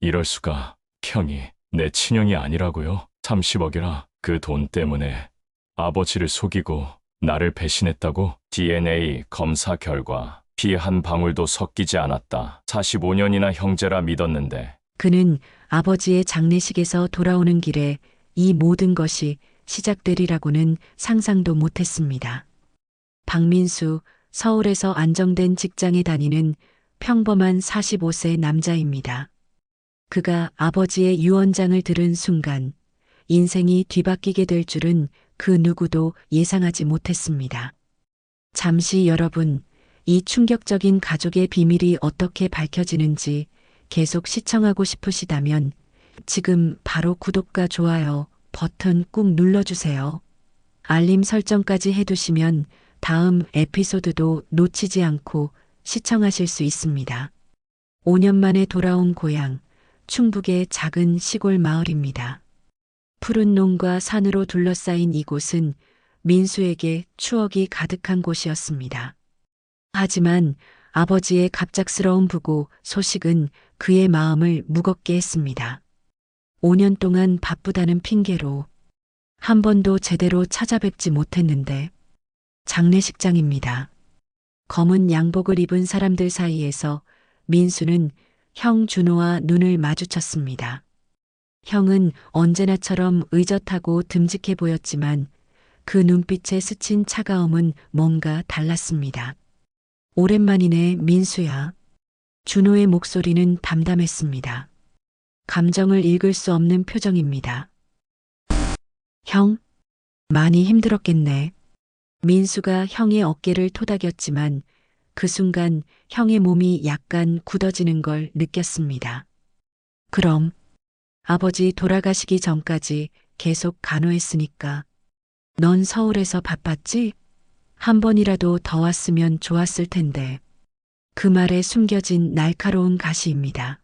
이럴 수가. 형이 내 친형이 아니라고요? 30억이라 그 돈 때문에 아버지를 속이고 나를 배신했다고? DNA 검사 결과 피 한 방울도 섞이지 않았다. 45년이나 형제라 믿었는데. 그는 아버지의 장례식에서 돌아오는 길에 이 모든 것이 시작되리라고는 상상도 못했습니다. 박민수, 서울에서 안정된 직장에 다니는 평범한 45세 남자입니다. 그가 아버지의 유언장을 들은 순간 인생이 뒤바뀌게 될 줄은 그 누구도 예상하지 못했습니다. 잠시 여러분, 이 충격적인 가족의 비밀이 어떻게 밝혀지는지 계속 시청하고 싶으시다면 지금 바로 구독과 좋아요 버튼 꾹 눌러주세요. 알림 설정까지 해두시면 다음 에피소드도 놓치지 않고 시청하실 수 있습니다. 5년 만에 돌아온 고향, 충북의 작은 시골 마을입니다. 푸른 농과 산으로 둘러싸인 이곳은 민수에게 추억이 가득한 곳이었습니다. 하지만 아버지의 갑작스러운 부고 소식은 그의 마음을 무겁게 했습니다. 5년 동안 바쁘다는 핑계로 한 번도 제대로 찾아뵙지 못했는데 장례식장입니다. 검은 양복을 입은 사람들 사이에서 민수는 형 준호와 눈을 마주쳤습니다. 형은 언제나처럼 의젓하고 듬직해 보였지만 그 눈빛에 스친 차가움은 뭔가 달랐습니다. 오랜만이네, 민수야. 준호의 목소리는 담담했습니다. 감정을 읽을 수 없는 표정입니다. 형? 많이 힘들었겠네. 민수가 형의 어깨를 토닥였지만 그 순간 형의 몸이 약간 굳어지는 걸 느꼈습니다. 그럼 아버지 돌아가시기 전까지 계속 간호했으니까 넌 서울에서 바빴지? 한 번이라도 더 왔으면 좋았을 텐데. 그 말에 숨겨진 날카로운 가시입니다.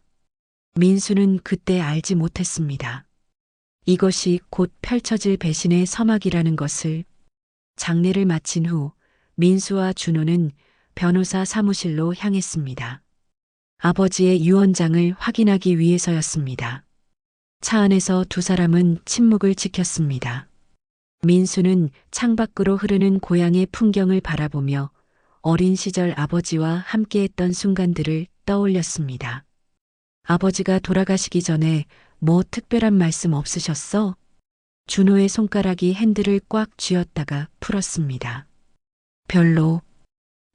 민수는 그때 알지 못했습니다. 이것이 곧 펼쳐질 배신의 서막이라는 것을. 장례를 마친 후 민수와 준호는 변호사 사무실로 향했습니다. 아버지의 유언장을 확인하기 위해서였습니다. 차 안에서 두 사람은 침묵을 지켰습니다. 민수는 창밖으로 흐르는 고향의 풍경을 바라보며 어린 시절 아버지와 함께했던 순간들을 떠올렸습니다. 아버지가 돌아가시기 전에 뭐 특별한 말씀 없으셨어? 준호의 손가락이 핸들을 꽉 쥐었다가 풀었습니다. 별로.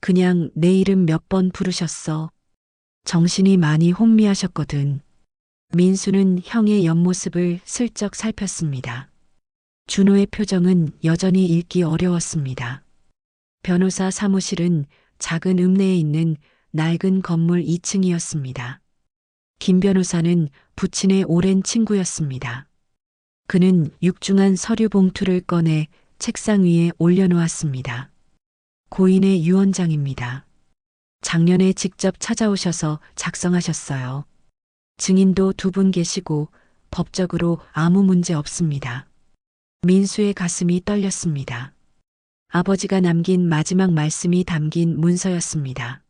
그냥 내 이름 몇 번 부르셨어. 정신이 많이 혼미하셨거든. 민수는 형의 옆모습을 슬쩍 살폈습니다. 준호의 표정은 여전히 읽기 어려웠습니다. 변호사 사무실은 작은 읍내에 있는 낡은 건물 2층이었습니다. 김 변호사는 부친의 오랜 친구였습니다. 그는 육중한 서류 봉투를 꺼내 책상 위에 올려놓았습니다. 고인의 유언장입니다. 작년에 직접 찾아오셔서 작성하셨어요. 증인도 두 분 계시고 법적으로 아무 문제 없습니다. 민수의 가슴이 떨렸습니다. 아버지가 남긴 마지막 말씀이 담긴 문서였습니다.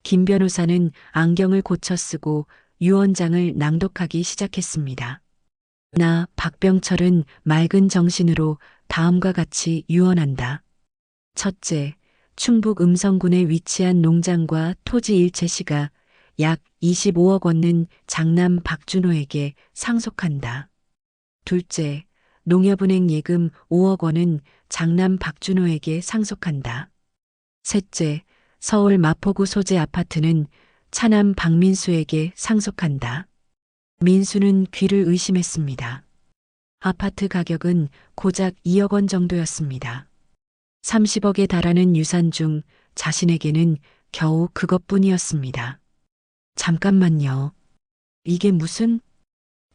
김 변호사는 안경을 고쳐 쓰고 유언장을 낭독하기 시작했습니다. 나 박병철은 맑은 정신으로 다음과 같이 유언한다. 첫째, 충북 음성군에 위치한 농장과 토지 일체시가 약 25억 원은 장남 박준호에게 상속한다. 둘째, 농협은행 예금 5억 원은 장남 박준호에게 상속한다. 셋째, 서울 마포구 소재 아파트는 차남 박민수에게 상속한다. 민수는 귀를 의심했습니다. 아파트 가격은 고작 2억 원 정도였습니다. 30억에 달하는 유산 중 자신에게는 겨우 그것뿐이었습니다. 잠깐만요. 이게 무슨?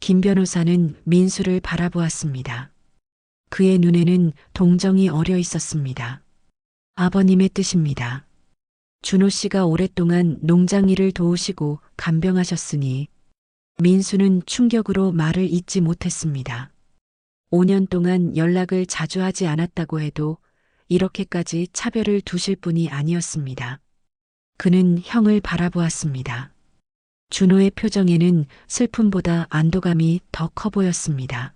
김 변호사는 민수를 바라보았습니다. 그의 눈에는 동정이 어려 있었습니다. 아버님의 뜻입니다. 준호 씨가 오랫동안 농장 일을 도우시고 간병하셨으니. 민수는 충격으로 말을 잇지 못했습니다. 5년 동안 연락을 자주 하지 않았다고 해도 이렇게까지 차별을 두실 분이 아니었습니다. 그는 형을 바라보았습니다. 준호의 표정에는 슬픔보다 안도감이 더 커 보였습니다.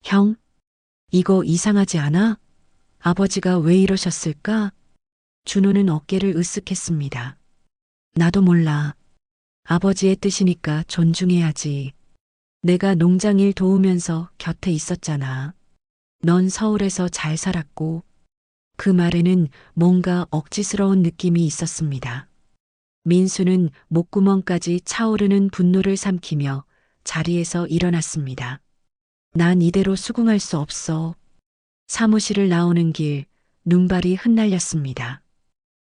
형, 이거 이상하지 않아? 아버지가 왜 이러셨을까? 준호는 어깨를 으쓱했습니다. 나도 몰라. 아버지의 뜻이니까 존중해야지. 내가 농장일 도우면서 곁에 있었잖아. 넌 서울에서 잘 살았고. 그 말에는 뭔가 억지스러운 느낌이 있었습니다. 민수는 목구멍까지 차오르는 분노를 삼키며 자리에서 일어났습니다. 난 이대로 수긍할 수 없어. 사무실을 나오는 길, 눈발이 흩날렸습니다.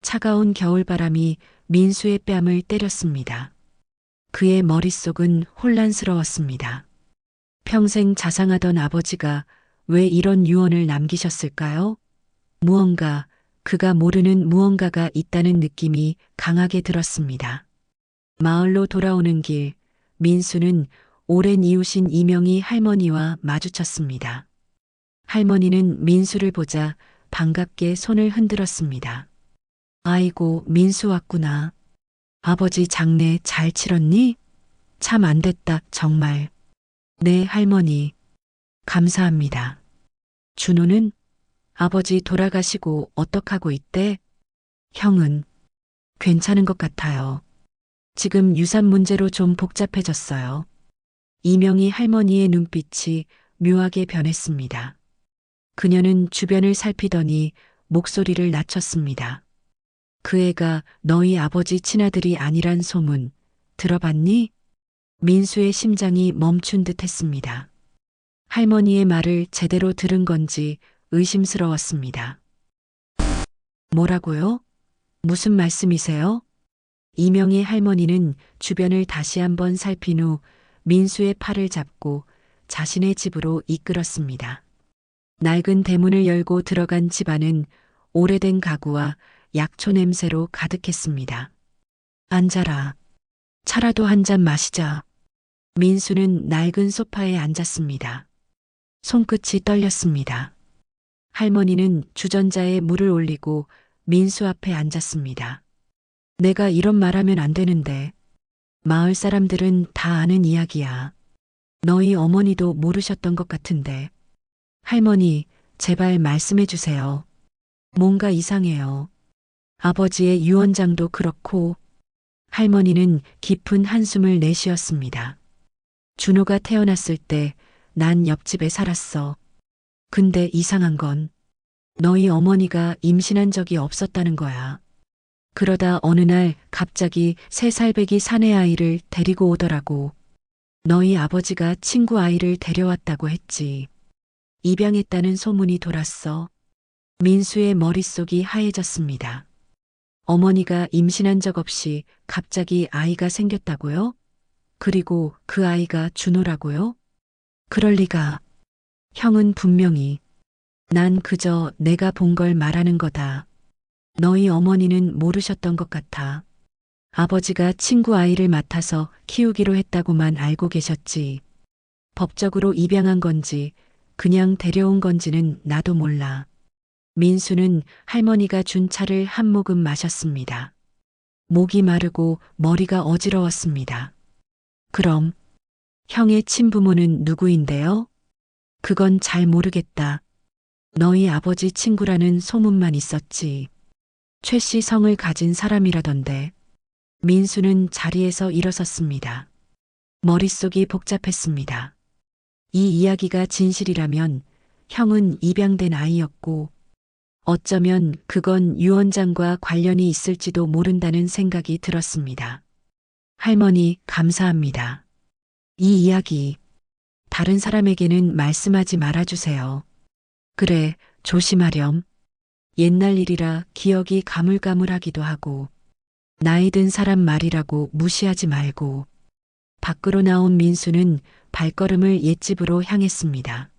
차가운 겨울바람이 민수의 뺨을 때렸습니다. 그의 머릿속은 혼란스러웠습니다. 평생 자상하던 아버지가 왜 이런 유언을 남기셨을까요? 무언가, 그가 모르는 무언가가 있다는 느낌이 강하게 들었습니다. 마을로 돌아오는 길, 민수는 오랜 이웃인 이명희 할머니와 마주쳤습니다. 할머니는 민수를 보자 반갑게 손을 흔들었습니다. 아이고, 민수 왔구나. 아버지 장례 잘 치렀니? 참 안 됐다, 정말. 네, 할머니. 감사합니다. 준호는 아버지 돌아가시고 어떡하고 있대? 형은 괜찮은 것 같아요. 지금 유산 문제로 좀 복잡해졌어요. 이명희 할머니의 눈빛이 묘하게 변했습니다. 그녀는 주변을 살피더니 목소리를 낮췄습니다. 그 애가 너희 아버지 친아들이 아니란 소문 들어봤니? 민수의 심장이 멈춘 듯 했습니다. 할머니의 말을 제대로 들은 건지 의심스러웠습니다. 뭐라고요? 무슨 말씀이세요? 이명희 할머니는 주변을 다시 한번 살핀 후 민수의 팔을 잡고 자신의 집으로 이끌었습니다. 낡은 대문을 열고 들어간 집안은 오래된 가구와 약초 냄새로 가득했습니다. 앉아라. 차라도 한 잔 마시자. 민수는 낡은 소파에 앉았습니다. 손끝이 떨렸습니다. 할머니는 주전자에 물을 올리고 민수 앞에 앉았습니다. 내가 이런 말하면 안 되는데. 마을 사람들은 다 아는 이야기야. 너희 어머니도 모르셨던 것 같은데. 할머니, 제발 말씀해 주세요. 뭔가 이상해요. 아버지의 유언장도 그렇고. 할머니는 깊은 한숨을 내쉬었습니다. 준호가 태어났을 때 난 옆집에 살았어. 근데 이상한 건 너희 어머니가 임신한 적이 없었다는 거야. 그러다 어느 날 갑자기 3살배기 사내 아이를 데리고 오더라고. 너희 아버지가 친구 아이를 데려왔다고 했지. 입양했다는 소문이 돌았어. 민수의 머릿속이 하얘졌습니다. 어머니가 임신한 적 없이 갑자기 아이가 생겼다고요? 그리고 그 아이가 준호라고요? 그럴 리가. 형은 분명히. 난 그저 내가 본 걸 말하는 거다. 너희 어머니는 모르셨던 것 같아. 아버지가 친구 아이를 맡아서 키우기로 했다고만 알고 계셨지. 법적으로 입양한 건지 그냥 데려온 건지는 나도 몰라. 민수는 할머니가 준 차를 한 모금 마셨습니다. 목이 마르고 머리가 어지러웠습니다. 그럼 형의 친부모는 누구인데요? 그건 잘 모르겠다. 너희 아버지 친구라는 소문만 있었지. 최 씨 성을 가진 사람이라던데. 민수는 자리에서 일어섰습니다. 머릿속이 복잡했습니다. 이 이야기가 진실이라면 형은 입양된 아이였고 어쩌면 그건 유언장과 관련이 있을지도 모른다는 생각이 들었습니다. 할머니, 감사합니다. 이 이야기 다른 사람에게는 말씀하지 말아주세요. 그래, 조심하렴. 옛날 일이라 기억이 가물가물하기도 하고 나이 든 사람 말이라고 무시하지 말고. 밖으로 나온 민수는 발걸음을 옛집으로 향했습니다.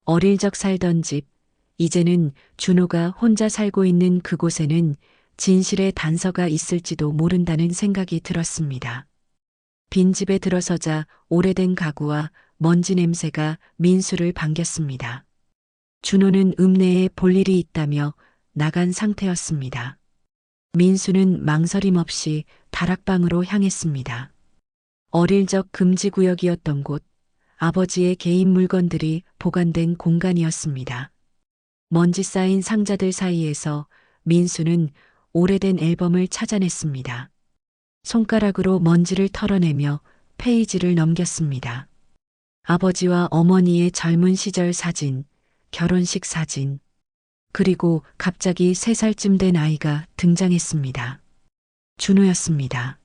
어릴 적 살던 집, 이제는 준호가 혼자 살고 있는 그곳에는 진실의 단서가 있을지도 모른다는 생각이 들었습니다. 빈집에 들어서자 오래된 가구와 먼지 냄새가 민수를 반겼습니다. 준호는 읍내에 볼 일이 있다며 나간 상태였습니다. 민수는 망설임 없이 다락방으로 향했습니다. 어릴 적 금지구역이었던 곳, 아버지의 개인 물건들이 보관된 공간이었습니다. 먼지 쌓인 상자들 사이에서 민수는 오래된 앨범을 찾아냈습니다. 손가락으로 먼지를 털어내며 페이지를 넘겼습니다. 아버지와 어머니의 젊은 시절 사진, 결혼식 사진, 그리고 갑자기 3살쯤 된 아이가 등장했습니다. 준호였습니다.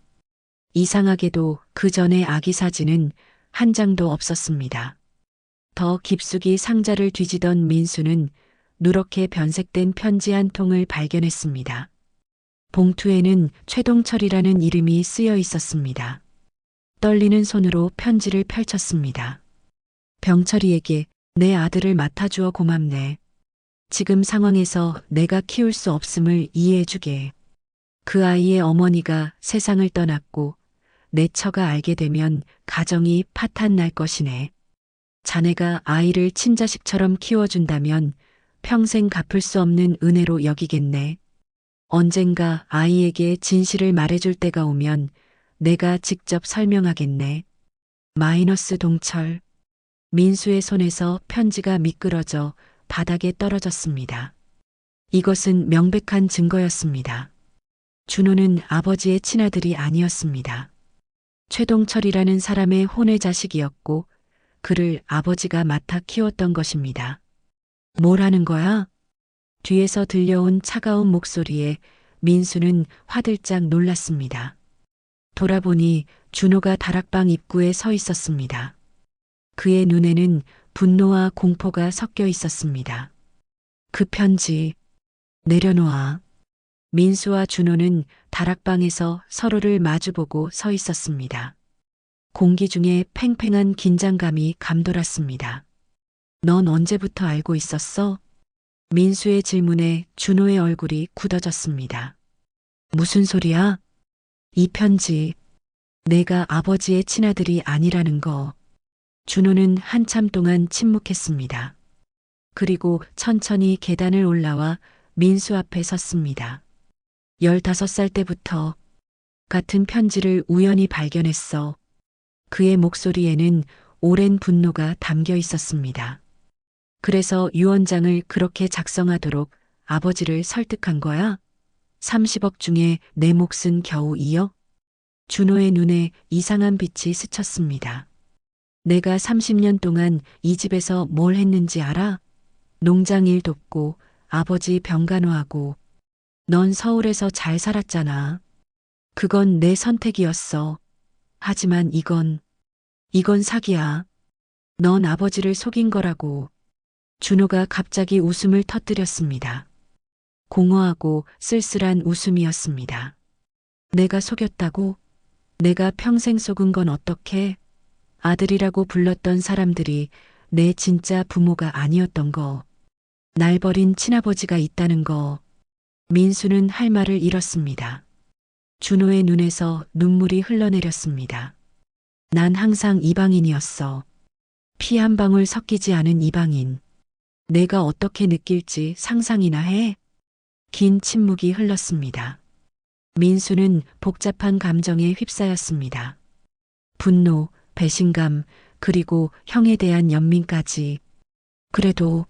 이상하게도 그 전에 아기 사진은 한 장도 없었습니다. 더 깊숙이 상자를 뒤지던 민수는 누렇게 변색된 편지 한 통을 발견했습니다. 봉투에는 최동철이라는 이름이 쓰여 있었습니다. 떨리는 손으로 편지를 펼쳤습니다. 병철이에게 내 아들을 맡아주어 고맙네. 지금 상황에서 내가 키울 수 없음을 이해해주게. 그 아이의 어머니가 세상을 떠났고 내 처가 알게 되면 가정이 파탄 날 것이네. 자네가 아이를 친자식처럼 키워준다면 평생 갚을 수 없는 은혜로 여기겠네. 언젠가 아이에게 진실을 말해줄 때가 오면 내가 직접 설명하겠네. 마이너스 동철. 민수의 손에서 편지가 미끄러져 바닥에 떨어졌습니다. 이것은 명백한 증거였습니다. 준호는 아버지의 친아들이 아니었습니다. 최동철이라는 사람의 혼외 자식이었고 그를 아버지가 맡아 키웠던 것입니다. 뭘 하는 거야? 뒤에서 들려온 차가운 목소리에 민수는 화들짝 놀랐습니다. 돌아보니 준호가 다락방 입구에 서 있었습니다. 그의 눈에는 분노와 공포가 섞여 있었습니다. 그 편지 내려놓아. 민수와 준호는 다락방에서 서로를 마주보고 서 있었습니다. 공기 중에 팽팽한 긴장감이 감돌았습니다. 넌 언제부터 알고 있었어? 민수의 질문에 준호의 얼굴이 굳어졌습니다. 무슨 소리야? 이 편지, 내가 아버지의 친아들이 아니라는 거. 준호는 한참 동안 침묵했습니다. 그리고 천천히 계단을 올라와 민수 앞에 섰습니다. 15살 때부터 같은 편지를 우연히 발견했어. 그의 목소리에는 오랜 분노가 담겨 있었습니다. 그래서 유언장을 그렇게 작성하도록 아버지를 설득한 거야? 30억 중에 내 몫은 겨우 2억? 준호의 눈에 이상한 빛이 스쳤습니다. 내가 30년 동안 이 집에서 뭘 했는지 알아? 농장 일 돕고 아버지 병간호하고 넌 서울에서 잘 살았잖아. 그건 내 선택이었어. 하지만 이건 사기야. 넌 아버지를 속인 거라고. 준호가 갑자기 웃음을 터뜨렸습니다. 공허하고 쓸쓸한 웃음이었습니다. 내가 속였다고? 내가 평생 속은 건 어떡해? 아들이라고 불렀던 사람들이 내 진짜 부모가 아니었던 거. 날 버린 친아버지가 있다는 거. 민수는 할 말을 잃었습니다. 준호의 눈에서 눈물이 흘러내렸습니다. 난 항상 이방인이었어. 피 한 방울 섞이지 않은 이방인. 내가 어떻게 느낄지 상상이나 해? 긴 침묵이 흘렀습니다. 민수는 복잡한 감정에 휩싸였습니다. 분노, 배신감, 그리고 형에 대한 연민까지. 그래도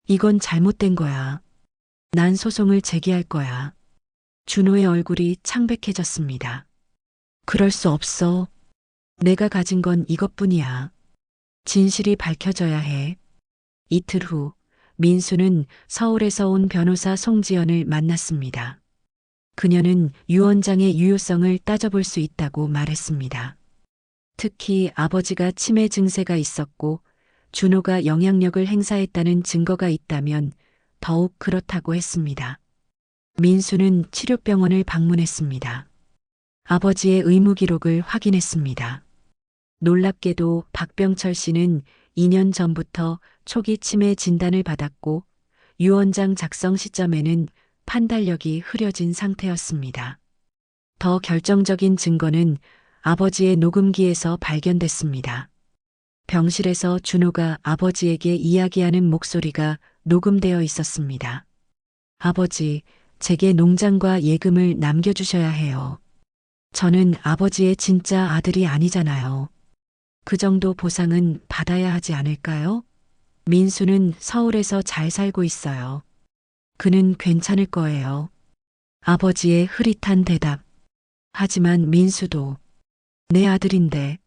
이건 잘못된 거야. 난 소송을 제기할 거야. 준호의 얼굴이 창백해졌습니다. 그럴 수 없어. 내가 가진 건 이것뿐이야. 진실이 밝혀져야 해. 이틀 후 민수는 서울에서 온 변호사 송지연을 만났습니다. 그녀는 유언장의 유효성을 따져볼 수 있다고 말했습니다. 특히 아버지가 치매 증세가 있었고 준호가 영향력을 행사했다는 증거가 있다면 더욱 그렇다고 했습니다. 민수는 치료병원을 방문했습니다. 아버지의 의무 기록을 확인했습니다. 놀랍게도 박병철 씨는 2년 전부터 초기 치매 진단을 받았고 유언장 작성 시점에는 판단력이 흐려진 상태였습니다. 더 결정적인 증거는 아버지의 녹음기에서 발견됐습니다. 병실에서 준호가 아버지에게 이야기하는 목소리가 녹음되어 있었습니다. 아버지, 제게 농장과 예금을 남겨주셔야 해요. 저는 아버지의 진짜 아들이 아니잖아요. 그 정도 보상은 받아야 하지 않을까요? 민수는 서울에서 잘 살고 있어요. 그는 괜찮을 거예요. 아버지의 흐릿한 대답. 하지만 민수도 내 아들인데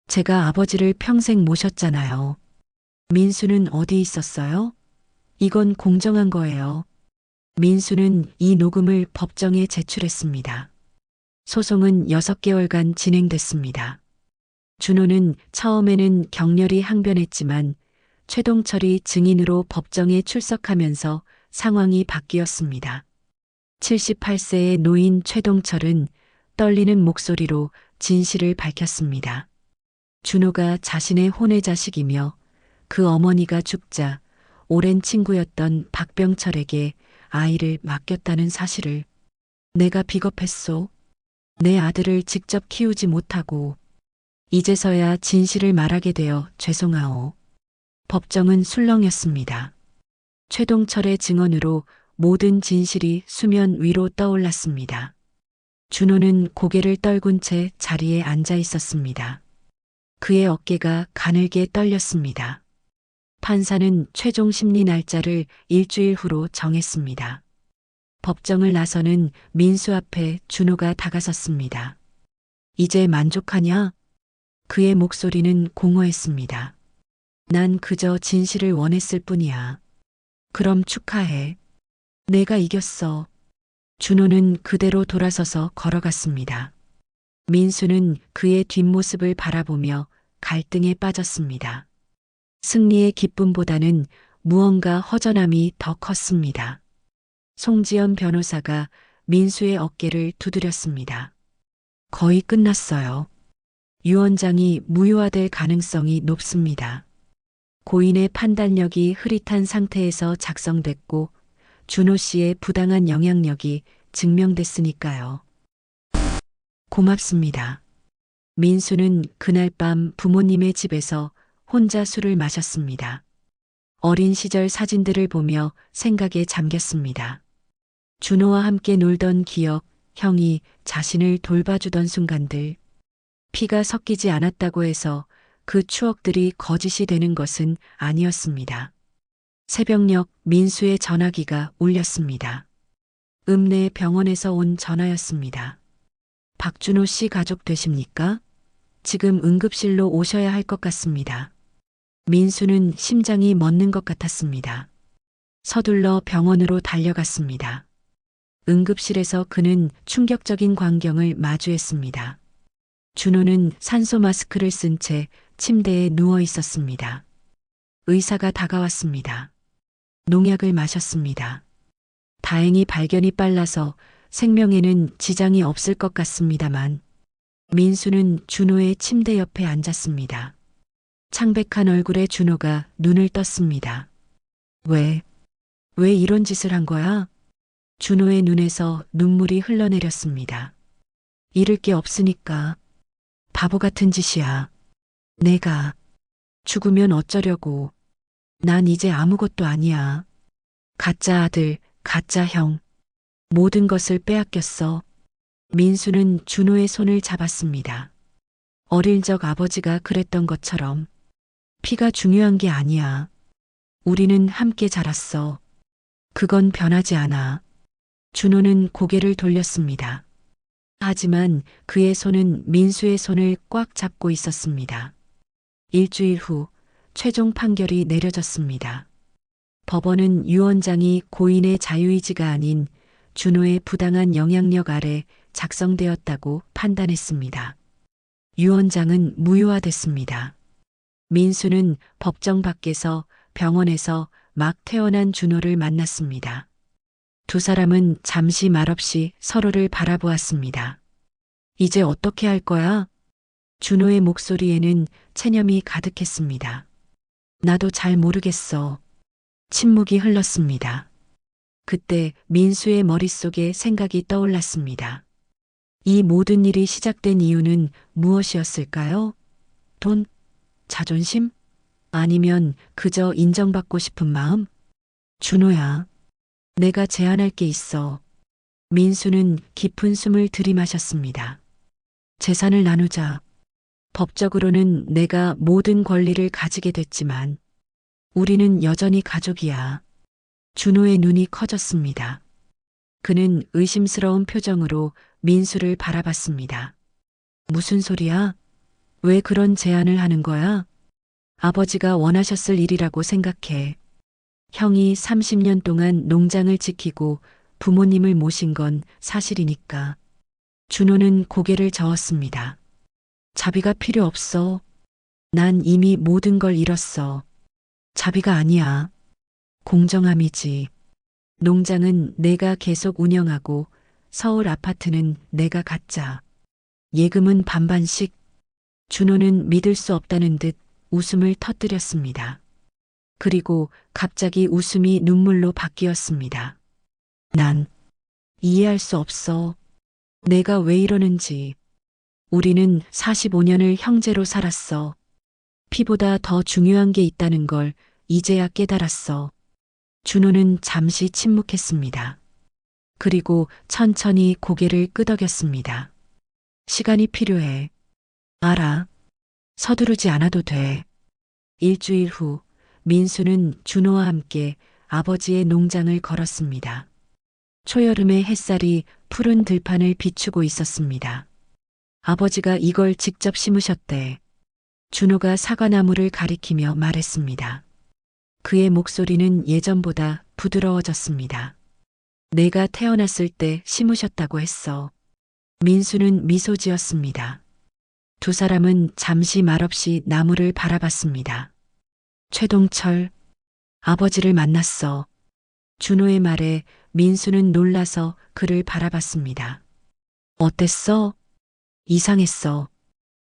제가 아버지를 평생 모셨잖아요. 민수는 어디 있었어요? 이건 공정한 거예요. 민수는 이 녹음을 법정에 제출했습니다. 소송은 6개월간 진행됐습니다. 준호는 처음에는 격렬히 항변했지만 최동철이 증인으로 법정에 출석하면서 상황이 바뀌었습니다. 78세의 노인 최동철은 떨리는 목소리로 진실을 밝혔습니다. 준호가 자신의 혼외자식이며 그 어머니가 죽자 오랜 친구였던 박병철에게 아이를 맡겼다는 사실을. 내가 비겁했소. 내 아들을 직접 키우지 못하고 이제서야 진실을 말하게 되어 죄송하오. 법정은 술렁였습니다. 최동철의 증언으로 모든 진실이 수면 위로 떠올랐습니다. 준호는 고개를 떨군 채 자리에 앉아 있었습니다. 그의 어깨가 가늘게 떨렸습니다. 판사는 최종 심리 날짜를 일주일 후로 정했습니다. 법정을 나서는 민수 앞에 준호가 다가섰습니다. 이제 만족하냐? 그의 목소리는 공허했습니다. 난 그저 진실을 원했을 뿐이야. 그럼 축하해. 내가 이겼어. 준호는 그대로 돌아서서 걸어갔습니다. 민수는 그의 뒷모습을 바라보며 갈등에 빠졌습니다. 승리의 기쁨보다는 무언가 허전함이 더 컸습니다. 송지연 변호사가 민수의 어깨를 두드렸습니다. 거의 끝났어요. 유언장이 무효화될 가능성이 높습니다. 고인의 판단력이 흐릿한 상태에서 작성됐고 준호 씨의 부당한 영향력이 증명됐으니까요. 고맙습니다. 민수는 그날 밤 부모님의 집에서 혼자 술을 마셨습니다. 어린 시절 사진들을 보며 생각에 잠겼습니다. 준호와 함께 놀던 기억, 형이 자신을 돌봐주던 순간들. 피가 섞이지 않았다고 해서 그 추억들이 거짓이 되는 것은 아니었습니다. 새벽녘 민수의 전화기가 울렸습니다. 읍내 병원에서 온 전화였습니다. 박준호 씨 가족 되십니까? 지금 응급실로 오셔야 할 것 같습니다. 민수는 심장이 멎는 것 같았습니다. 서둘러 병원으로 달려갔습니다. 응급실에서 그는 충격적인 광경을 마주했습니다. 준호는 산소 마스크를 쓴 채 침대에 누워 있었습니다. 의사가 다가왔습니다. 농약을 마셨습니다. 다행히 발견이 빨라서 생명에는 지장이 없을 것 같습니다만 민수는 준호의 침대 옆에 앉았습니다. 창백한 얼굴의 준호가 눈을 떴습니다. 왜 이런 짓을 한 거야? 준호의 눈에서 눈물이 흘러내렸습니다. 잃을 게 없으니까. 바보 같은 짓이야. 내가 죽으면 어쩌려고. 난 이제 아무것도 아니야. 가짜 아들, 가짜 형. 모든 것을 빼앗겼어. 민수는 준호의 손을 잡았습니다. 어릴 적 아버지가 그랬던 것처럼. 피가 중요한 게 아니야. 우리는 함께 자랐어. 그건 변하지 않아. 준호는 고개를 돌렸습니다. 하지만 그의 손은 민수의 손을 꽉 잡고 있었습니다. 일주일 후 최종 판결이 내려졌습니다. 법원은 유언장이 고인의 자유의지가 아닌 준호의 부당한 영향력 아래 작성되었다고 판단했습니다. 유언장은 무효화됐습니다. 민수는 법정 밖에서 병원에서 막 퇴원한 준호를 만났습니다. 두 사람은 잠시 말없이 서로를 바라보았습니다. 이제 어떻게 할 거야? 준호의 목소리에는 체념이 가득했습니다. 나도 잘 모르겠어. 침묵이 흘렀습니다. 그때 민수의 머릿속에 생각이 떠올랐습니다. 이 모든 일이 시작된 이유는 무엇이었을까요? 돈? 자존심? 아니면 그저 인정받고 싶은 마음? 준호야, 내가 제안할 게 있어. 민수는 깊은 숨을 들이마셨습니다. 재산을 나누자. 법적으로는 내가 모든 권리를 가지게 됐지만 우리는 여전히 가족이야. 준호의 눈이 커졌습니다. 그는 의심스러운 표정으로 민수를 바라봤습니다. 무슨 소리야? 왜 그런 제안을 하는 거야? 아버지가 원하셨을 일이라고 생각해. 형이 30년 동안 농장을 지키고 부모님을 모신 건 사실이니까. 준호는 고개를 저었습니다. 자비가 필요 없어. 난 이미 모든 걸 잃었어. 자비가 아니야. 공정함이지. 농장은 내가 계속 운영하고 서울 아파트는 내가 갖자. 예금은 반반씩. 준호는 믿을 수 없다는 듯 웃음을 터뜨렸습니다. 그리고 갑자기 웃음이 눈물로 바뀌었습니다. 난 이해할 수 없어. 내가 왜 이러는지. 우리는 45년을 형제로 살았어. 피보다 더 중요한 게 있다는 걸 이제야 깨달았어. 준호는 잠시 침묵했습니다. 그리고 천천히 고개를 끄덕였습니다. 시간이 필요해. 알아. 서두르지 않아도 돼. 일주일 후 민수는 준호와 함께 아버지의 농장을 걸었습니다. 초여름의 햇살이 푸른 들판을 비추고 있었습니다. 아버지가 이걸 직접 심으셨대. 준호가 사과나무를 가리키며 말했습니다. 그의 목소리는 예전보다 부드러워졌습니다. 내가 태어났을 때 심으셨다고 했어. 민수는 미소 지었습니다. 두 사람은 잠시 말없이 나무를 바라봤습니다. 최동철, 아버지를 만났어. 준호의 말에 민수는 놀라서 그를 바라봤습니다. 어땠어? 이상했어.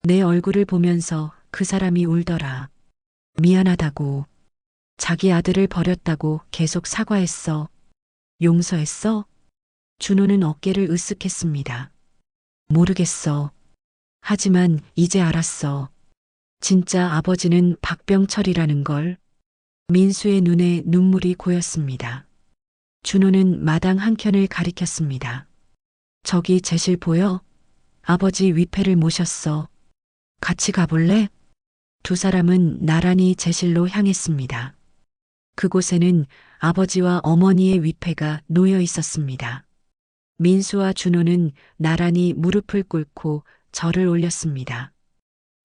내 얼굴을 보면서 그 사람이 울더라. 미안하다고. 자기 아들을 버렸다고 계속 사과했어. 용서했어? 준호는 어깨를 으쓱했습니다. 모르겠어. 하지만 이제 알았어. 진짜 아버지는 박병철이라는 걸. 민수의 눈에 눈물이 고였습니다. 준호는 마당 한켠을 가리켰습니다. 저기 제실 보여? 아버지 위패를 모셨어. 같이 가볼래? 두 사람은 나란히 제실로 향했습니다. 그곳에는 아버지와 어머니의 위패가 놓여 있었습니다. 민수와 준호는 나란히 무릎을 꿇고 절을 올렸습니다.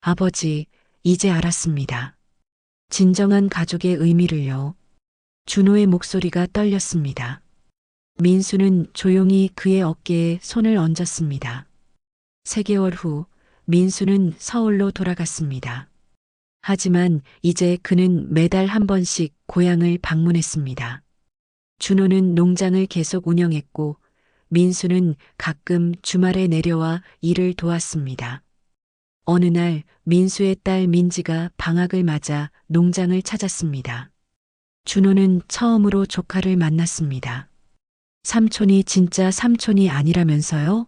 아버지, 이제 알았습니다. 진정한 가족의 의미를요. 준호의 목소리가 떨렸습니다. 민수는 조용히 그의 어깨에 손을 얹었습니다. 3개월 후 민수는 서울로 돌아갔습니다. 하지만 이제 그는 매달 한 번씩 고향을 방문했습니다. 준호는 농장을 계속 운영했고 민수는 가끔 주말에 내려와 일을 도왔습니다. 어느 날 민수의 딸 민지가 방학을 맞아 농장을 찾았습니다. 준호는 처음으로 조카를 만났습니다. 삼촌이 진짜 삼촌이 아니라면서요?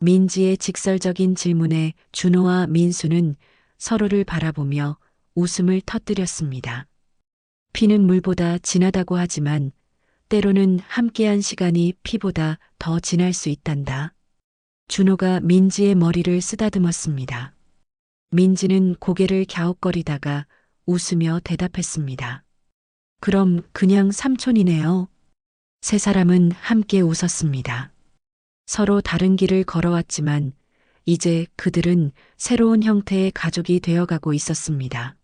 민지의 직설적인 질문에 준호와 민수는 서로를 바라보며 웃음을 터뜨렸습니다. 피는 물보다 진하다고 하지만 때로는 함께한 시간이 피보다 더 진할 수 있단다. 준호가 민지의 머리를 쓰다듬었습니다. 민지는 고개를 갸웃거리다가 웃으며 대답했습니다. 그럼 그냥 삼촌이네요. 세 사람은 함께 웃었습니다. 서로 다른 길을 걸어왔지만 이제 그들은 새로운 형태의 가족이 되어가고 있었습니다.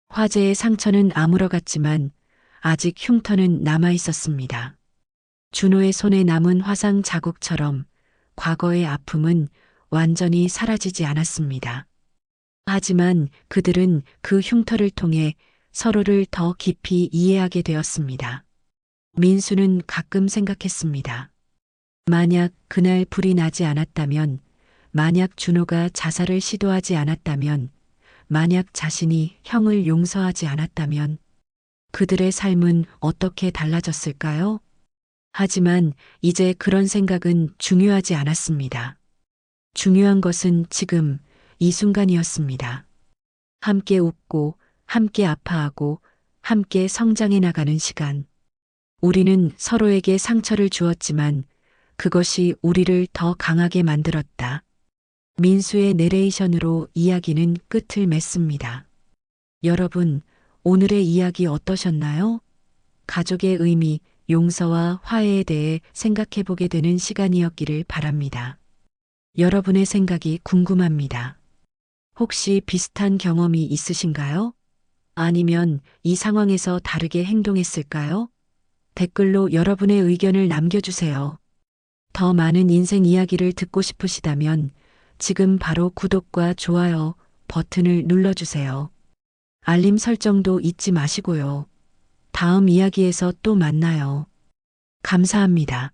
화재의 상처는 아물어갔지만 아직 흉터는 남아 있었습니다. 준호의 손에 남은 화상 자국처럼 과거의 아픔은 완전히 사라지지 않았습니다. 하지만 그들은 그 흉터를 통해 서로를 더 깊이 이해하게 되었습니다. 민수는 가끔 생각했습니다. 만약 그날 불이 나지 않았다면, 만약 준호가 자살을 시도하지 않았다면, 만약 자신이 형을 용서하지 않았다면, 그들의 삶은 어떻게 달라졌을까요? 하지만 이제 그런 생각은 중요하지 않았습니다. 중요한 것은 지금 이 순간이었습니다. 함께 웃고, 함께 아파하고, 함께 성장해 나가는 시간. 우리는 서로에게 상처를 주었지만 그것이 우리를 더 강하게 만들었다. 민수의 내레이션으로 이야기는 끝을 맺습니다. 여러분, 오늘의 이야기 어떠셨나요? 가족의 의미, 용서와 화해에 대해 생각해 보게 되는 시간이었기를 바랍니다. 여러분의 생각이 궁금합니다. 혹시 비슷한 경험이 있으신가요? 아니면 이 상황에서 다르게 행동했을까요? 댓글로 여러분의 의견을 남겨주세요. 더 많은 인생 이야기를 듣고 싶으시다면 지금 바로 구독과 좋아요 버튼을 눌러주세요. 알림 설정도 잊지 마시고요. 다음 이야기에서 또 만나요. 감사합니다.